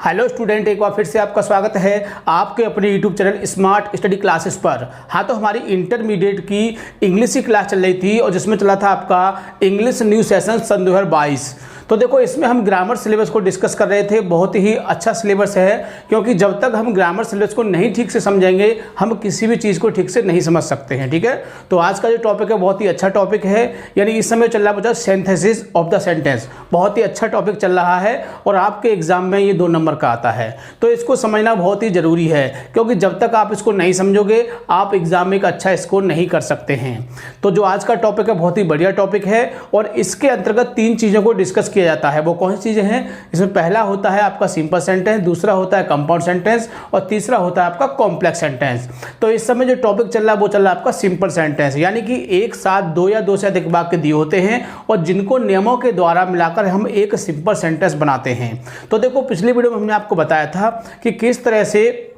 Hello student, एक बार फिर से आपका स्वागत है आपके अपने YouTube channel smart study classes पर। हाँ, तो हमारी इंटरमीडिएट की इंग्लिश की क्लास चल रही थी और जिसमें चला था आपका इंग्लिश न्यू सेशन सन 2022। तो देखो, इसमें हम ग्रामर सिलेबस को डिस्कस कर रहे थे। बहुत ही अच्छा सिलेबस है, क्योंकि जब तक हम ग्रामर सिलेबस को नहीं ठीक से समझेंगे हम किसी भी चीज़ को ठीक से नहीं समझ सकते हैं। ठीक है, तो आज का जो टॉपिक है बहुत ही अच्छा टॉपिक है। यानी इस समय चल रहा है सिंथेसिस ऑफ द सेंटेंस। बहुत ही अच्छा टॉपिक चल रहा है और आपके एग्जाम में ये 2 नंबर का आता है, तो इसको समझना बहुत ही ज़रूरी है, क्योंकि जब तक आप इसको नहीं समझोगे आप एग्जाम में एक अच्छा स्कोर नहीं कर सकते हैं। तो जो आज का टॉपिक है बहुत ही बढ़िया टॉपिक है और इसके अंतर्गत 3 चीज़ों को डिस्कस किया जाता है। वो कौन सी चीज़ें हैं? इसमें पहला होता है आपका सिंपल सेंटेंस, दूसरा होता है कंपाउंड सेंटेंस और तीसरा होता है आपका कॉम्प्लेक्स सेंटेंस। तो इस समय जो टॉपिक चल रहा है वो चल रहा है आपका सिंपल सेंटेंस, यानी कि एक साथ 2 या 2 से अधिक वाक्य दिए होते हैं और जिनको नियमों के द्वारा मिलाकर हम एक सिंपल सेंटेंस बनाते हैं। तो देखो, पिछली वीडियो में हमने आपको बताया था कि किस तरह से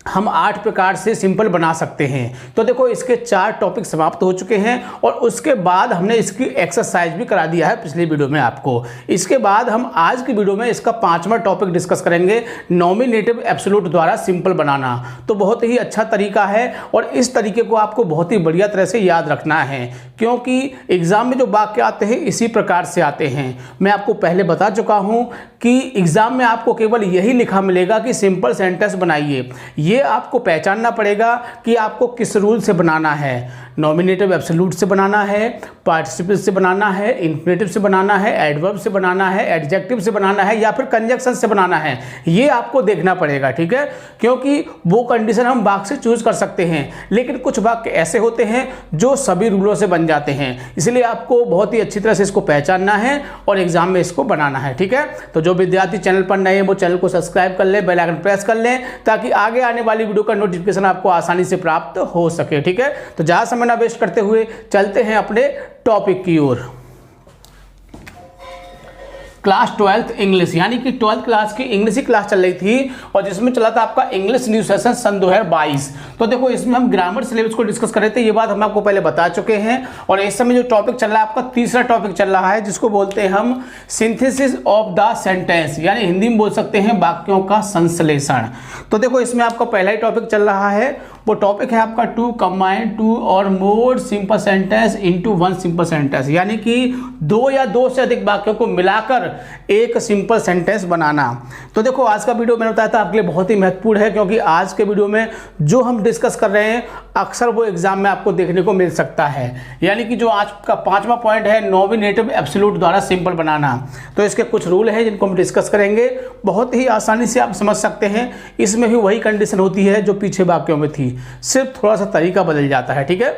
हम 8 प्रकार से सिंपल बना सकते हैं। तो देखो, इसके 4 टॉपिक समाप्त हो चुके हैं और उसके बाद हमने इसकी एक्सरसाइज भी करा दिया है पिछली वीडियो में आपको। इसके बाद हम आज की वीडियो में इसका 5वां टॉपिक डिस्कस करेंगे, नॉमिनेटिव एब्सोल्यूट द्वारा सिंपल बनाना। तो बहुत ही अच्छा तरीका है और इस तरीके को आपको बहुत ही बढ़िया तरह से याद रखना है, क्योंकि एग्जाम में जो वाक्य आते हैं इसी प्रकार से आते हैं। मैं आपको पहले बता चुका हूं कि एग्जाम में आपको केवल यही लिखा मिलेगा कि सिंपल सेंटेंस बनाइए। ये आपको पहचानना पड़ेगा कि आपको किस रूल से बनाना है। नॉमिनेटिव एब्सोल्यूट से बनाना है, पार्टिसिपल से बनाना है, इंफिनिटिव से बनाना है, एडवर्ब से बनाना है, एडजेक्टिव से बनाना है या फिर कंजक्शन से बनाना है। ये आपको देखना पड़ेगा, ठीक है, क्योंकि वो कंडीशन हम वाक्य से चूज कर सकते हैं, लेकिन कुछ वाक्य ऐसे होते हैं जो सभी रूलों से बन जाते हैं। इसलिए आपको बहुत ही अच्छी तरह से इसको पहचानना है और एग्जाम में इसको बनाना है। ठीक है, तो जो विद्यार्थी चैनल पर नए हैं वो चैनल को सब्सक्राइब कर लें, बेल आइकन प्रेस कर लें, ताकि आगे आने वाली वीडियो का नोटिफिकेशन आपको आसानी से प्राप्त हो सके। ठीक है, तो ज़्यादा समय ना वेस्ट करते हुए चलते हैं अपने टॉपिक की ओर। क्लास 12th इंग्लिश, यानी कि 12th क्लास की इंग्लिश की क्लास चल रही थी और जिसमें चला था आपका इंग्लिश न्यू सेशन सन 2022। तो देखो, इसमें हम ग्रामर सिलेबस को डिस्कस कर रहे थे, ये बात हम आपको पहले बता चुके हैं। और इस समय जो टॉपिक चल रहा है आपका तीसरा टॉपिक चल रहा है, जिसको बोलते हैं हम सिंथेसिस ऑफ द सेंटेंस, यानी हिंदी में बोल सकते हैं वाक्यों का संश्लेषण। तो देखो, इसमें आपका पहला ही टॉपिक चल रहा है, वो टॉपिक है आपका टू कंबाइन 2 और more simple sentence into 1 simple sentence, यानी कि 2 या 2 से अधिक वाक्यों को मिलाकर एक सिंपल सेंटेंस बनाना। तो देखो, आज का वीडियो मैंने बताया था आपके लिए बहुत ही महत्वपूर्ण है, क्योंकि आज के वीडियो में जो हम डिस्कस कर रहे हैं अक्सर वो एग्जाम में आपको देखने को मिल सकता है। यानी कि जो आज का 5वां पॉइंट है, नॉमिनेटिव एब्सोल्यूट द्वारा सिंपल बनाना। तो इसके कुछ रूल हैं जिनको हम डिस्कस करेंगे, बहुत ही आसानी से आप समझ सकते हैं। इसमें भी वही कंडीशन होती है जो पीछे वाक्यों में थी, सिर्फ थोड़ा सा तरीका बदल जाता है। ठीक है,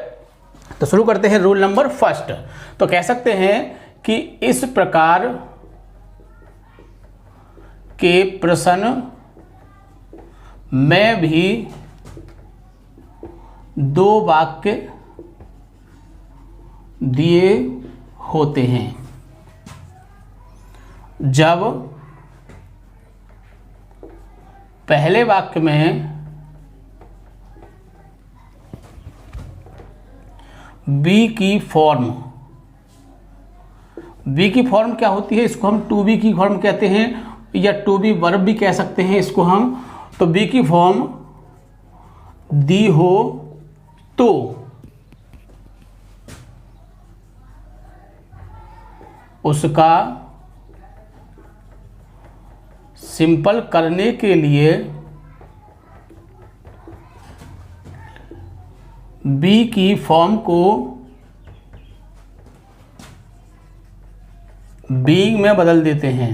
तो शुरू करते हैं रूल नंबर 1। तो कह सकते हैं कि इस प्रकार के प्रश्न में भी 2 वाक्य दिए होते हैं। जब पहले वाक्य में बी की फॉर्म क्या होती है, इसको हम टू बी की फॉर्म कहते हैं या टू बी वर्ब भी कह सकते हैं इसको हम। तो बी की फॉर्म दी हो तो उसका सिंपल करने के लिए बी की फॉर्म को बीइंग में बदल देते हैं।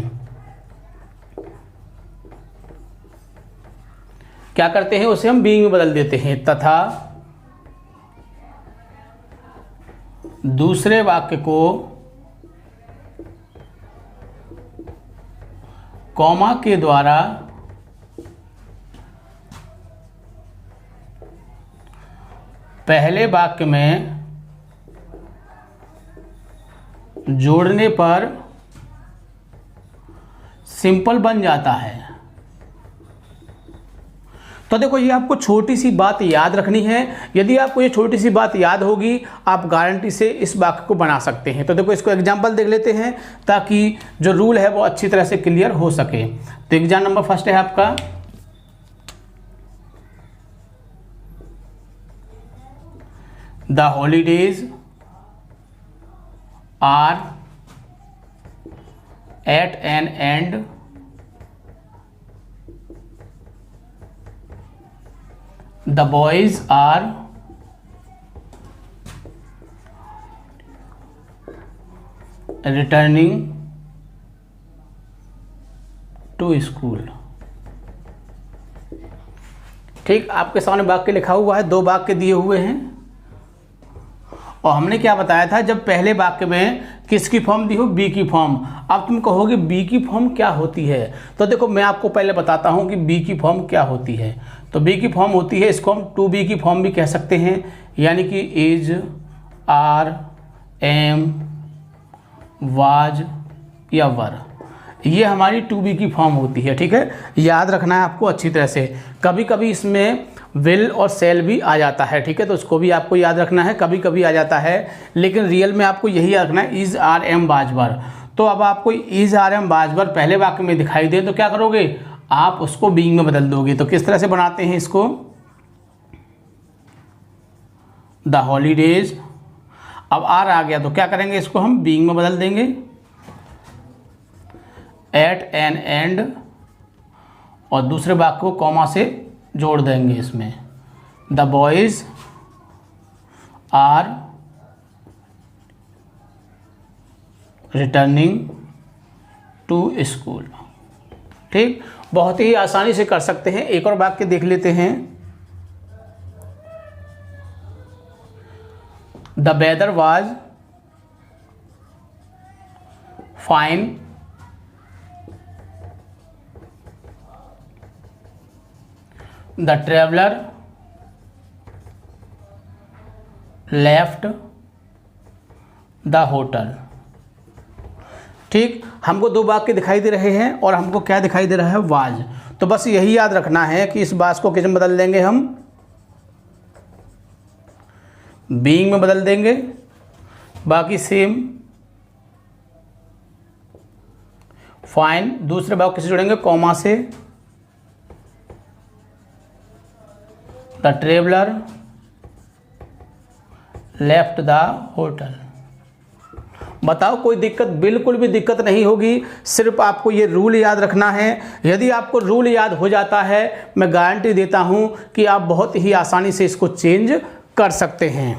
क्या करते हैं, उसे हम बीइंग में बदल देते हैं तथा दूसरे वाक्य को कॉमा के द्वारा पहले वाक्य में जोड़ने पर सिंपल बन जाता है। तो देखो ये आपको छोटी सी बात याद रखनी है। यदि आपको ये छोटी सी बात याद होगी आप गारंटी से इस वाक्य को बना सकते हैं। तो देखो इसको एग्जाम्पल देख लेते हैं ताकि जो रूल है वो अच्छी तरह से क्लियर हो सके। तो एग्जाम नंबर फर्स्ट है आपका, the holidays are at an end the boys are returning to school। ठीक, आपके सामने वाक्य लिखा हुआ है, 2 वाक्य दिए हुए हैं और हमने क्या बताया था, जब पहले वाक्य में किसकी फॉर्म दी हो, बी की फॉर्म। अब तुम कहोगे बी की फॉर्म क्या होती है, तो देखो मैं आपको पहले बताता हूं कि बी की फॉर्म क्या होती है। तो बी की फॉर्म होती है, इसको हम टू बी की फॉर्म भी कह सकते हैं, यानी कि इज, आर, एम, वाज या वर, ये हमारी टू बी की फॉर्म होती है। ठीक है, याद रखना है आपको अच्छी तरह से। कभी कभी इसमें विल और सेल भी आ जाता है, ठीक है, तो उसको भी आपको याद रखना है, कभी कभी आ जाता है, लेकिन रियल में आपको यही याद रखना है, इज, आर, एम, वाज, वर। तो अब आपको इज, आर, एम, वाज, वर पहले वाक्य में दिखाई दे तो क्या करोगे, आप उसको बीइंग में बदल दोगे। तो किस तरह से बनाते हैं इसको, द हॉलीडेज, अब आर आ गया तो क्या करेंगे, इसको हम बीइंग में बदल देंगे, एट एन एंड, और दूसरे वाक्य को कॉमा से जोड़ देंगे इसमें, the boys are returning to school. ठीक, बहुत ही आसानी से कर सकते हैं। एक और वाक्य देख लेते हैं, the weather was fine the traveller left the hotel. ठीक, हमको 2 वाक्य दिखाई दे रहे हैं और हमको क्या दिखाई दे रहा है, वाज। तो बस यही याद रखना है कि इस वाज को किस में बदल देंगे, हम बीइंग में बदल देंगे, बाकी सेम। फाइन, दूसरे वाक्य किसे जोड़ेंगे, कॉमा से, the traveller left the hotel. बताओ, कोई दिक्कत, बिल्कुल भी दिक्कत नहीं होगी, सिर्फ आपको ये रूल याद रखना है। यदि आपको रूल याद हो जाता है, मैं गारंटी देता हूं कि आप बहुत ही आसानी से इसको चेंज कर सकते हैं।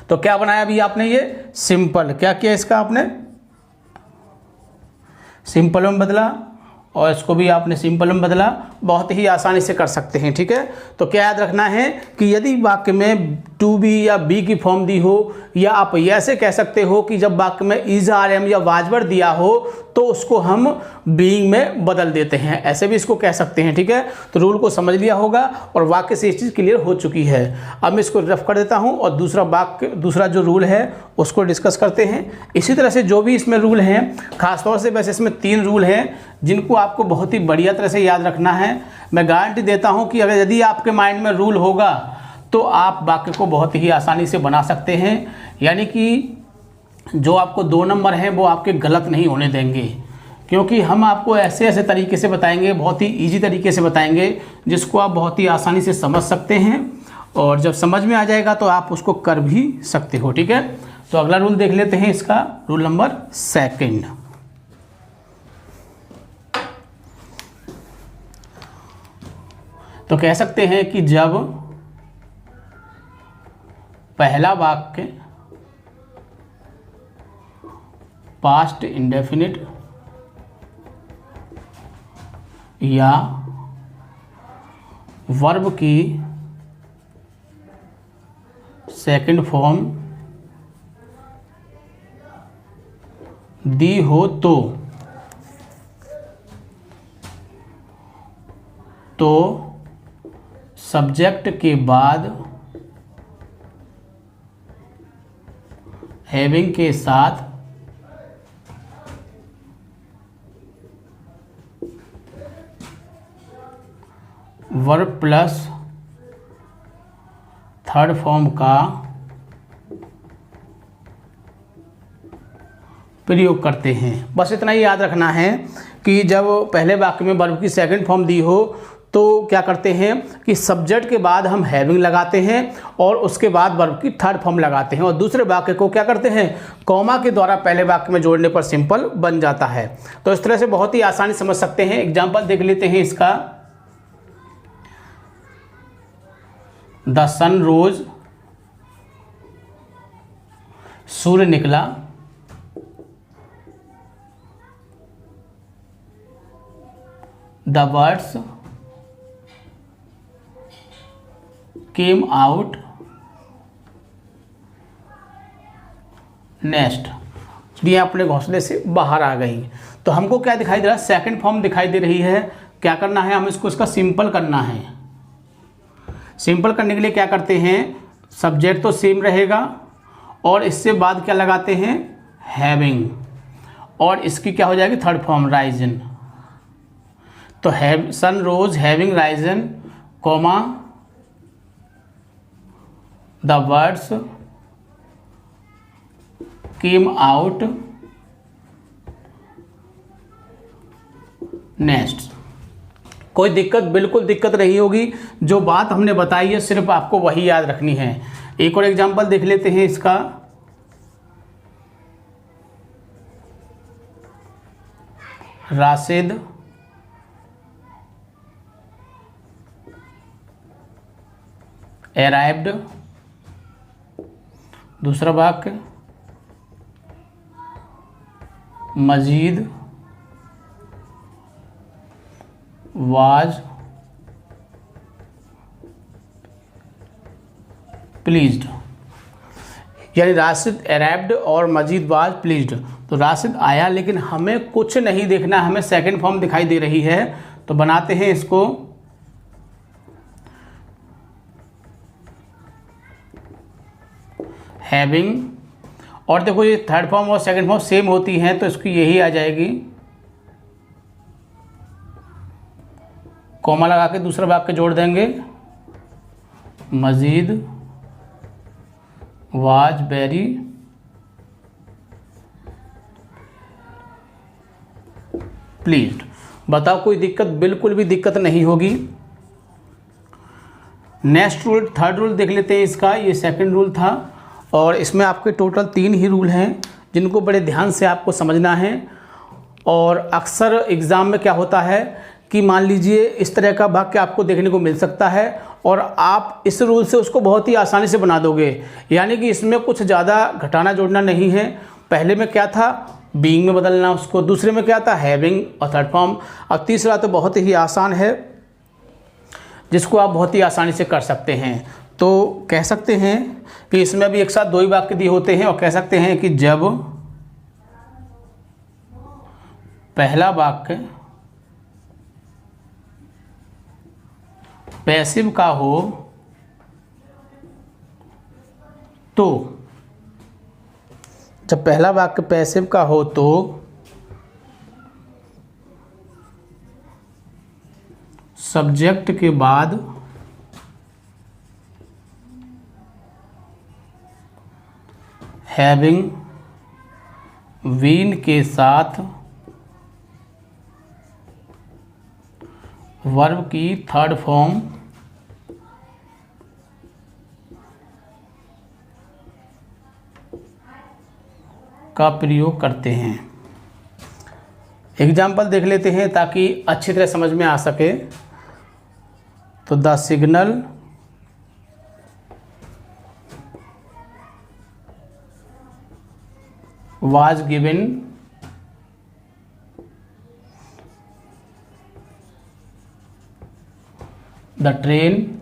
तो क्या बनाया अभी आपने, ये सिंपल, क्या किया इसका आपने, सिंपल में बदला, और इसको भी आपने सिंपल में बदला, बहुत ही आसानी से कर सकते हैं। ठीक है, तो क्या याद रखना है कि यदि वाक्य में टू बी या बी की फॉर्म दी हो, या आप ऐसे कह सकते हो कि जब वाक्य में इज, आर, एम या वाज, वर दिया हो तो उसको हम बीइंग में बदल देते हैं, ऐसे भी इसको कह सकते हैं। ठीक है, तो रूल को समझ लिया होगा और वाक्य से ये चीज़ क्लियर हो चुकी है। अब मैं इसको रफ कर देता हूँ और दूसरा वाक्य, दूसरा जो रूल है उसको डिस्कस करते हैं। इसी तरह से जो भी इसमें रूल हैं, खासतौर से वैसे इसमें 3 रूल हैं जिनको आपको बहुत ही बढ़िया तरह से याद रखना है। मैं गारंटी देता हूं कि अगर यदि आपके माइंड में रूल होगा तो आप वाक्य को बहुत ही आसानी से बना सकते हैं, यानी कि जो आपको 2 नंबर हैं वो आपके गलत नहीं होने देंगे, क्योंकि हम आपको ऐसे ऐसे तरीके से बताएंगे, बहुत ही ईजी तरीके से बताएंगे जिसको आप बहुत ही आसानी से समझ सकते हैं, और जब समझ में आ जाएगा तो आप उसको कर भी सकते हो। ठीक है, तो अगला रूल देख लेते हैं इसका, रूल नंबर 2। तो कह सकते हैं कि जब पहला वाक्य पास्ट इंडेफिनिट या वर्ब की सेकंड फॉर्म दी हो तो सब्जेक्ट के बाद हैविंग के साथ वर्ब प्लस थर्ड फॉर्म का प्रयोग करते हैं। बस इतना ही याद रखना है कि जब पहले वाक्य में वर्ब की सेकंड फॉर्म दी हो तो क्या करते हैं कि सब्जेक्ट के बाद हम हैविंग लगाते हैं और उसके बाद वर्ब की थर्ड फॉर्म लगाते हैं, और दूसरे वाक्य को क्या करते हैं कॉमा के द्वारा पहले वाक्य में जोड़ने पर सिंपल बन जाता है। तो इस तरह से बहुत ही आसानी समझ सकते हैं। एग्जाम्पल देख लेते हैं इसका। द सन रोज, सूर्य निकला। The birds came out nest, चिड़िया अपने घोंसले से बाहर आ गई। तो हमको क्या दिखाई दे रहा है, सेकंड फॉर्म दिखाई दे रही है। क्या करना है, हमें इसका सिंपल करना है। सिंपल करने के लिए क्या करते हैं, सब्जेक्ट तो सेम रहेगा और इससे बाद क्या लगाते हैं हैविंग, और इसकी क्या हो जाएगी थर्ड फॉर्म राइजन। तो have sun rose having risen comma the birds came out nest. कोई दिक्कत, बिल्कुल दिक्कत नहीं होगी। जो बात हमने बताई है सिर्फ आपको वही याद रखनी है। एक और एग्जांपल देख लेते हैं इसका। राशिद अराइव्ड, दूसरा वाक्य मजीद वाज प्लीज्ड, यानी राशिद अराइव्ड और मजीद वाज प्लीज्ड। तो राशिद आया लेकिन हमें कुछ नहीं देखना, हमें सेकंड फॉर्म दिखाई दे रही है। तो बनाते हैं इसको हैविंग, और देखो ये थर्ड फॉर्म और सेकंड फॉर्म सेम होती हैं तो इसकी यही आ जाएगी। कॉमा लगा के दूसरा वाक्य जोड़ देंगे मजीद वाज वेरी प्लीज्ड। बताओ कोई दिक्कत, बिल्कुल भी दिक्कत नहीं होगी। नेक्स्ट रूल, थर्ड रूल देख लेते हैं इसका। ये सेकंड रूल था और इसमें आपके टोटल 3 ही रूल हैं जिनको बड़े ध्यान से आपको समझना है। और अक्सर एग्ज़ाम में क्या होता है कि मान लीजिए इस तरह का वाक्य आपको देखने को मिल सकता है और आप इस रूल से उसको बहुत ही आसानी से बना दोगे, यानी कि इसमें कुछ ज़्यादा घटाना जोड़ना नहीं है। पहले में क्या था बीइंग में बदलना उसको, दूसरे में क्या था हैविंग और थर्ड फॉर्म, और तीसरा तो बहुत ही आसान है जिसको आप बहुत ही आसानी से कर सकते हैं। तो कह सकते हैं कि इसमें भी एक साथ 2 ही वाक्य दिए होते हैं और कह सकते हैं कि जब पहला वाक्य पैसिव का हो तो, जब पहला वाक्य पैसिव का हो तो सब्जेक्ट के बाद हैविंग बीन के साथ वर्ब की थर्ड फॉर्म का प्रयोग करते हैं। एग्जाम्पल देख लेते हैं ताकि अच्छी तरह समझ में आ सके। तो the signal was given the train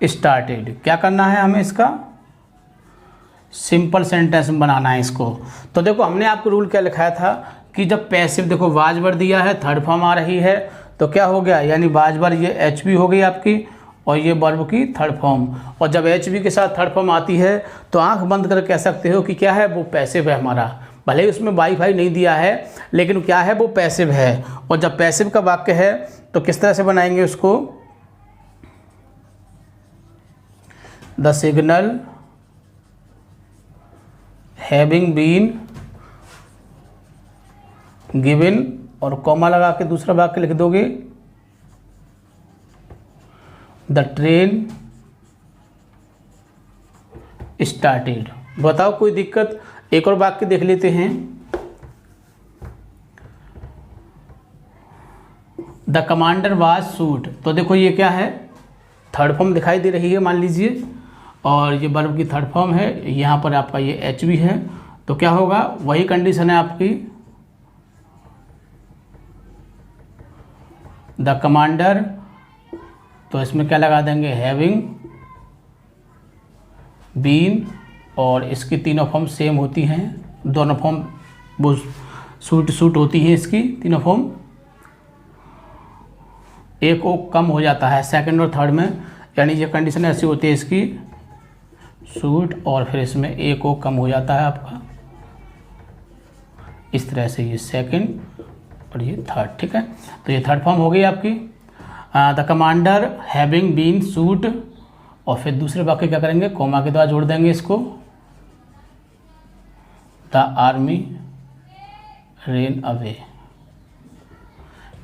started. क्या करना है हमें, इसका सिंपल सेंटेंस बनाना है इसको। तो देखो हमने आपको रूल क्या लिखाया था कि जब पैसिव, देखो वाज वर्ड दिया है, थर्ड फॉर्म आ रही है तो क्या हो गया, यानी वाज वर्ड ये एच बी हो गई आपकी और ये वर्ब की थर्ड फॉर्म। और जब एच बी के साथ थर्ड फॉर्म आती है तो आंख बंद कर कह सकते हो कि क्या है वो पैसिव है हमारा, भले ही उसमें वाईफाई नहीं दिया है, लेकिन क्या है वो पैसिव है। और जब पैसिव का वाक्य है तो किस तरह से बनाएंगे उसको, the signal having been given, और कॉमा लगा के दूसरा वाक्य लिख दोगे, द ट्रेन स्टार्टेड। बताओ कोई दिक्कत? एक और वाक्य देख लेते हैं, द कमांडर वाज शूट। तो देखो ये क्या है, थर्ड फॉर्म दिखाई दे रही है मान लीजिए, और ये वर्ब की थर्ड फॉर्म है, यहाँ पर आपका ये एच भी है। तो क्या होगा, वही कंडीशन है आपकी, द कमांडर, तो इसमें क्या लगा देंगे, हैविंग बीन, और इसकी तीनों फॉर्म सेम होती हैं, दोनों फॉर्म वो सूट होती है इसकी तीनों फॉर्म। एक ओ कम हो जाता है सेकंड और थर्ड में, यानी ये कंडीशन ऐसी होती है इसकी, सूट, और फिर इसमें एक ओ कम हो जाता है आपका, इस तरह से ये सेकंड और ये थर्ड। ठीक है, तो ये थर्ड फॉर्म हो गई आपकी, the commander having been shoot, और फिर दूसरे वाक्य क्या करेंगे, कोमा के द्वारा जोड़ देंगे इसको, द आर्मी रेन अवे।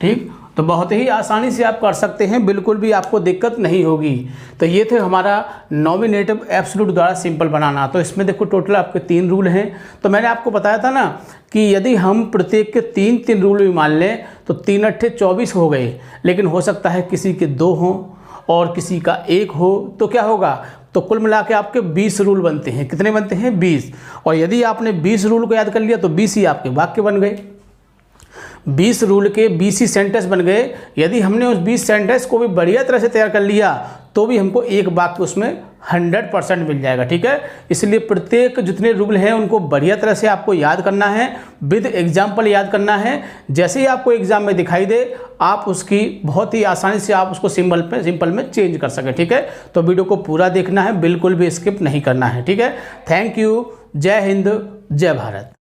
ठीक, तो बहुत ही आसानी से आप कर सकते हैं, बिल्कुल भी आपको दिक्कत नहीं होगी। तो ये थे हमारा नॉमिनेटिव एब्सोल्यूट द्वारा सिंपल बनाना। तो इसमें देखो टोटल आपके 3 रूल हैं। तो मैंने आपको बताया था ना कि यदि हम प्रत्येक के 3-3 रूल भी मान लें तो 3 अट्ठे 24 हो गए, लेकिन हो सकता है किसी के 2 हों और किसी का 1 हो, तो क्या होगा, तो कुल मिला के आपके 20 रूल बनते हैं। कितने बनते हैं, 20। और यदि आपने 20 रूल को याद कर लिया तो 20 ही आपके वाक्य बन गए, 20 रूल के 20 ही सेंटेंस बन गए। यदि हमने उस 20 सेंटेंस को भी बढ़िया तरह से तैयार कर लिया तो भी हमको एक वाक्य उसमें 100% मिल जाएगा। ठीक है, इसलिए प्रत्येक जितने रूल हैं उनको बढ़िया तरह से आपको याद करना है, विद एग्जाम्पल याद करना है। जैसे ही आपको एग्जाम में दिखाई दे आप उसकी बहुत ही आसानी से आप उसको सिंपल में चेंज कर सकें। ठीक है, तो वीडियो को पूरा देखना है, बिल्कुल भी स्किप नहीं करना है। ठीक है, थैंक यू, जय हिंद, जय भारत।